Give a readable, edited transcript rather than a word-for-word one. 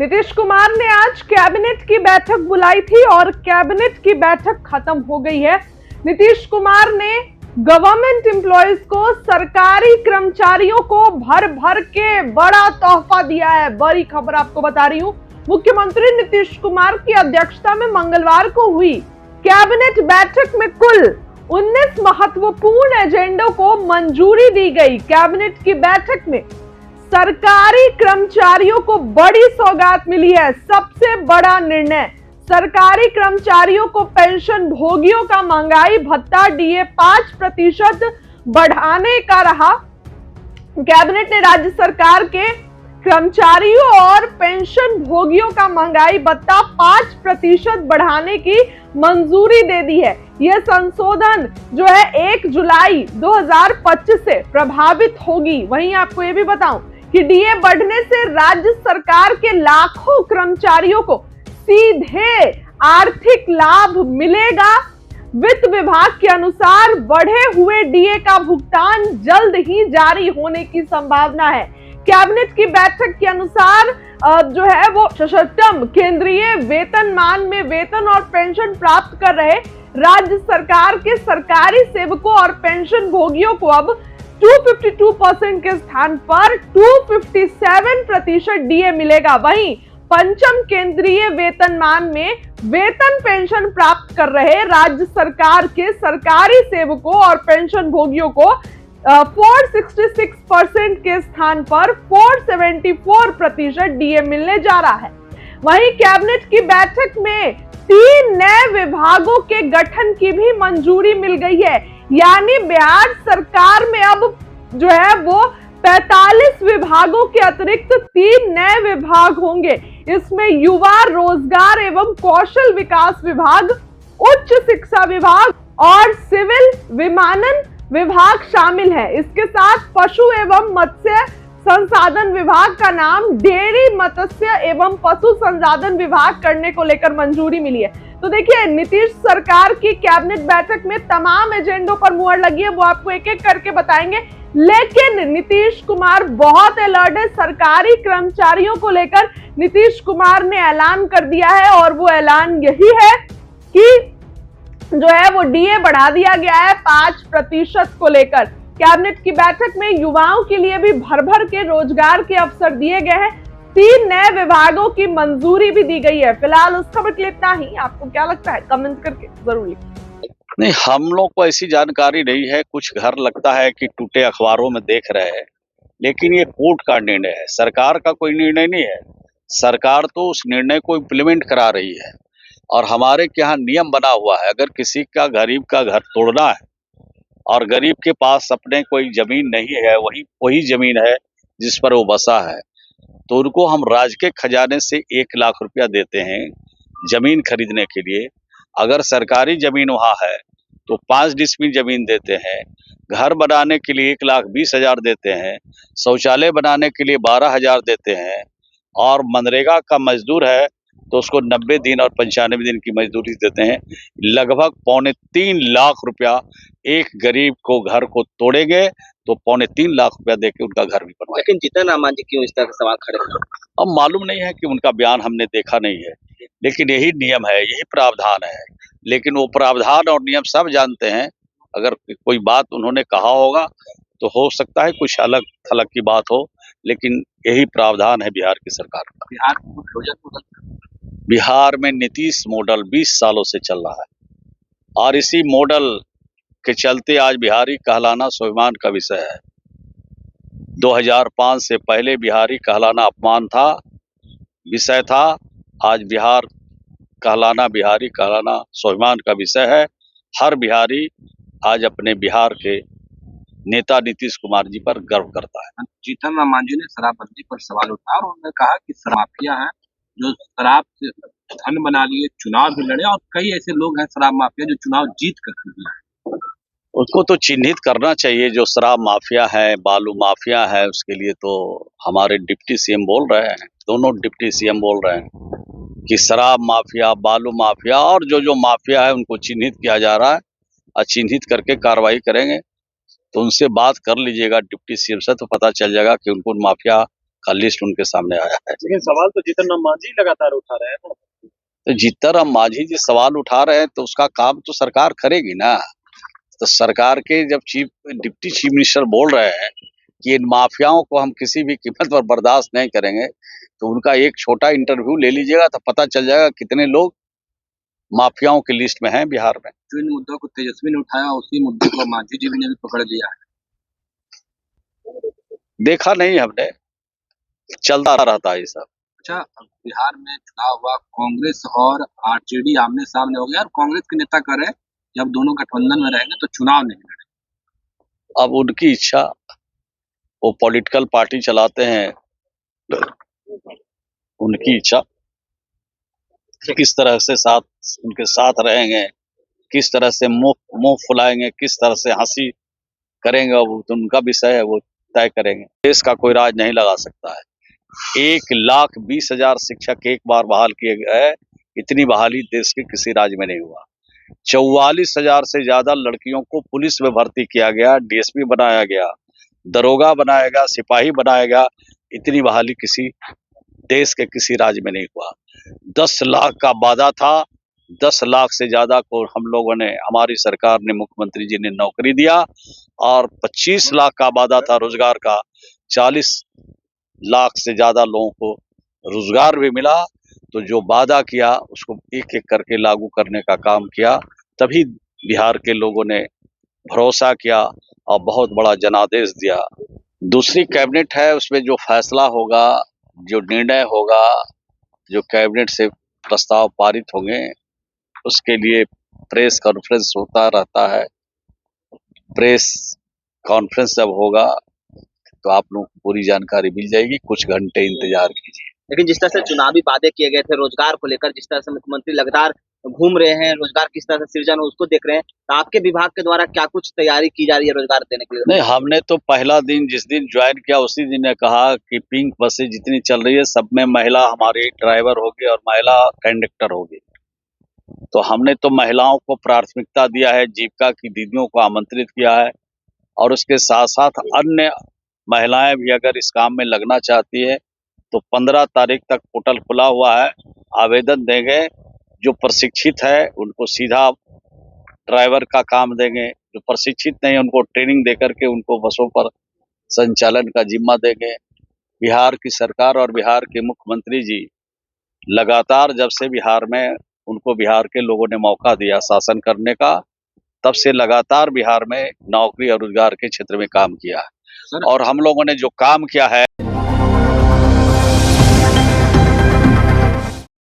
नीतीश कुमार ने आज कैबिनेट की बैठक बुलाई थी और कैबिनेट की बैठक खत्म हो गई है। नीतीश कुमार ने गवर्नमेंट एम्प्लॉयज को, सरकारी कर्मचारियों को भर भर के बड़ा तोहफा दिया है। बड़ी खबर आपको बता रही हूं, मुख्यमंत्री नीतीश कुमार की अध्यक्षता में मंगलवार को हुई कैबिनेट बैठक में कुल 19 महत्वपूर्ण एजेंडों को मंजूरी दी गई। कैबिनेट की बैठक में सरकारी कर्मचारियों को बड़ी सौगात मिली है। सबसे बड़ा निर्णय, सरकारी कर्मचारियों को पेंशन भोगियों का महंगाई भत्ता डीए 5% बढ़ाने का रहा। कैबिनेट ने राज्य सरकार के कर्मचारियों और पेंशन भोगियों का महंगाई भत्ता 5% बढ़ाने की मंजूरी दे दी है। यह संशोधन जो है 1 जुलाई 2025 से प्रभावित होगी। वहीं आपको यह भी बताऊं कि डीए बढ़ने से राज्य सरकार के लाखों कर्मचारियों को सीधे आर्थिक लाभ मिलेगा। वित्त विभाग के अनुसार बढ़े हुए डीए का भुगतान जल्द ही जारी होने की संभावना है। कैबिनेट की बैठक के अनुसार जो है वो सशर्तम केंद्रीय वेतनमान में वेतन और पेंशन प्राप्त कर रहे राज्य सरकार के सरकारी सेवकों और पेंशन भोगियों को अब 252% के स्थान पर 257% डीए मिलेगा। वहीं पंचम केंद्रीय वेतनमान में वेतन पेंशन प्राप्त कर रहे राज्य सरकार के सरकारी सेवकों और पेंशन भोगियों को 466% के स्थान पर 474% डीए मिलने जा रहा है। वहीं कैबिनेट की बैठक में 3 नए विभागों के गठन की भी मंजूरी मिल गई है। यानी बिहार सरकार में अब जो है वो 45 विभागों के अतिरिक्त 3 नए विभाग होंगे। इसमें युवा रोजगार एवं कौशल विकास विभाग, उच्च शिक्षा विभाग और सिविल विमानन विभाग शामिल है। इसके साथ पशु एवं मत्स्य संसाधन विभाग का नाम डेयरी मत्स्य एवं पशु संसाधन विभाग करने को लेकर मंजूरी मिली है। तो देखिए, नीतीश सरकार की कैबिनेट बैठक में तमाम एजेंडों पर मुहर लगी है, वो आपको एक एक करके बताएंगे। लेकिन नीतीश कुमार बहुत अलर्ट है। सरकारी कर्मचारियों को लेकर नीतीश कुमार ने ऐलान कर दिया है और वो ऐलान यही है कि जो है वो डीए बढ़ा दिया गया है 5% को लेकर। कैबिनेट की बैठक में युवाओं के लिए भी भर भर के रोजगार के अवसर दिए गए हैं। 3 नए विभागों की मंजूरी भी दी गई है। फिलहाल उस खबर के लिए इतना ही। आपको क्या लगता है, कमेंट करके जरूर लिखें। नहीं, हम लोग को ऐसी जानकारी नहीं है। कुछ घर लगता है कि टूटे अखबारों में देख रहे हैं, लेकिन ये कोर्ट का निर्णय है, सरकार का कोई निर्णय नहीं है। सरकार तो उस निर्णय को इम्प्लीमेंट करा रही है और हमारे यहाँ नियम बना हुआ है, अगर किसी का गरीब का घर तोड़ना है और गरीब के पास अपने कोई जमीन नहीं है, वही जमीन है जिस पर वो बसा है, तो उनको हम राज्य के खजाने से 1 लाख रुपया देते हैं जमीन खरीदने के लिए। अगर सरकारी जमीन वहाँ है तो 5 डिसमिल जमीन देते हैं। घर बनाने के लिए 1,20,000 देते हैं। शौचालय बनाने के लिए 12,000 देते हैं। और मनरेगा का मजदूर है तो उसको 90 दिन और 95 दिन की मजदूरी देते हैं। लगभग 2.25 लाख रुपया एक गरीब को घर को तोड़ेंगे तो 2.25 लाख रुपया देके उनका घर भी बनवाएंगे। लेकिन जीतन राम मांझी क्यों इस तरह का सवाल खड़े कर? अब मालूम नहीं है कि उनका बयान हमने देखा नहीं है, लेकिन यही नियम है, यही प्रावधान है। लेकिन वो प्रावधान और नियम सब जानते हैं। अगर कोई बात उन्होंने कहा होगा तो हो सकता है कुछ अलग थलग की बात हो, लेकिन यही प्रावधान है बिहार की सरकार का। बिहार में रोजगार मॉडल, बिहार में नीतीश मॉडल 20 सालों से चल रहा है और इसी मॉडल के चलते आज बिहारी कहलाना स्वाभिमान का विषय है। 2005 से पहले बिहारी कहलाना अपमान था, विषय था। आज बिहार कहलाना, बिहारी कहलाना स्वाभिमान का विषय है। हर बिहारी आज अपने बिहार के नेता नीतीश कुमार जी पर गर्व करता है। जीतन राम मांझी ने शराबबंदी पर सवाल उठाया और उन्होंने कहा कि शराब माफिया है जो शराब से धन बना लिए, चुनाव भी लड़े और कई ऐसे लोग हैं शराब माफिया जो चुनाव जीत कर खरीदे। उसको तो चिन्हित करना चाहिए। जो शराब माफिया है, बालू माफिया है, उसके लिए तो हमारे डिप्टी सीएम बोल रहे हैं, दोनों डिप्टी सीएम बोल रहे हैं कि शराब माफिया, बालू माफिया और जो माफिया है उनको चिन्हित किया जा रहा है और चिन्हित करके कार्रवाई करेंगे। तो उनसे बात कर लीजिएगा डिप्टी सीएम से, तो पता चल जाएगा कि उनको माफिया का लिस्ट उनके सामने आया है। लेकिन सवाल तो जीतन राम मांझी लगातार उठा रहे हैं ना। तो जीतन राम मांझी जी सवाल उठा रहे हैं तो उसका काम तो सरकार करेगी ना। तो सरकार के जब डिप्टी चीफ मिनिस्टर बोल रहे हैं कि इन माफियाओं को हम किसी भी कीमत पर बर्दाश्त नहीं करेंगे, तो उनका एक छोटा इंटरव्यू ले लीजिएगा तो पता चल जाएगा कितने लोग माफियाओं की लिस्ट में हैं बिहार में। जो इन मुद्दों को तेजस्वी ने उठाया उसी मुद्दे को मांझी जी ने भी पकड़ लिया है। देखा नहीं हमने, चलता रहता है ये सब। अच्छा, बिहार में चुनाव हुआ, कांग्रेस और आरजेडी आमने सामने हो गया और कांग्रेस के नेता कह रहे हैं जब दोनों गठबंधन में रहेंगे तो चुनाव नहीं लड़ेंगे। अब उनकी इच्छा, वो पॉलिटिकल पार्टी चलाते हैं, उनकी इच्छा किस तरह से उनके साथ रहेंगे, किस तरह से मुंह फुलाएंगे, किस तरह से हंसी करेंगे, वो तो उनका विषय है, वो तय करेंगे। देश का कोई राज नहीं लगा सकता है। 1,20,000 शिक्षक एक बार बहाल किए गए, इतनी बहाली देश के किसी राज्य में नहीं हुआ। 44,000 से ज्यादा लड़कियों को पुलिस में भर्ती किया गया, डीएसपी बनाया गया, दरोगा बनाया गया, सिपाही बनाया गया, इतनी बहाली किसी देश के किसी राज्य में नहीं हुआ। 10 लाख का वादा था, 10 लाख से ज्यादा को हम लोगों ने, हमारी सरकार ने, मुख्यमंत्री जी ने नौकरी दिया, और 25 लाख का वादा था रोजगार का, 40 लाख से ज्यादा लोगों को रोजगार भी मिला। तो जो वादा किया उसको एक एक करके लागू करने का काम किया, तभी बिहार के लोगों ने भरोसा किया और बहुत बड़ा जनादेश दिया। दूसरी कैबिनेट है, उसमें जो फैसला होगा, जो निर्णय होगा, जो कैबिनेट से प्रस्ताव पारित होंगे, उसके लिए प्रेस कॉन्फ्रेंस होता रहता है। प्रेस कॉन्फ्रेंस जब होगा तो आप लोगों को पूरी जानकारी मिल जाएगी, कुछ घंटे इंतजार कीजिए। लेकिन जिस तरह से चुनावी वादे किए गए थे रोजगार को लेकर, जिस तरह से मुख्यमंत्री लगातार घूम रहे हैं, रोजगार किस तरह से सृजन हो उसको देख रहे हैं, तो आपके विभाग के द्वारा क्या कुछ तैयारी की जा रही है रोजगार देने के लिए? नहीं, हमने तो पहला दिन जिस दिन ज्वाइन किया उसी दिन ने कहा कि पिंक बसें जितनी चल रही है सब में महिला हमारे ड्राइवर होगी और महिला कंडक्टर होगी। तो हमने तो महिलाओं को प्राथमिकता दिया है, जीविका की दीदियों को आमंत्रित किया है, और उसके साथ साथ अन्य महिलाएं भी अगर इस काम में लगना चाहती है तो 15 तारीख तक पोर्टल खुला हुआ है, आवेदन देंगे। जो प्रशिक्षित है उनको सीधा ड्राइवर का काम देंगे, जो प्रशिक्षित नहीं है उनको ट्रेनिंग देकर के उनको बसों पर संचालन का जिम्मा देंगे। बिहार की सरकार और बिहार के मुख्यमंत्री जी लगातार, जब से बिहार में उनको बिहार के लोगों ने मौका दिया शासन करने का, तब से लगातार बिहार में नौकरी और रोजगार के क्षेत्र में काम किया है। और हम लोगों ने जो काम किया है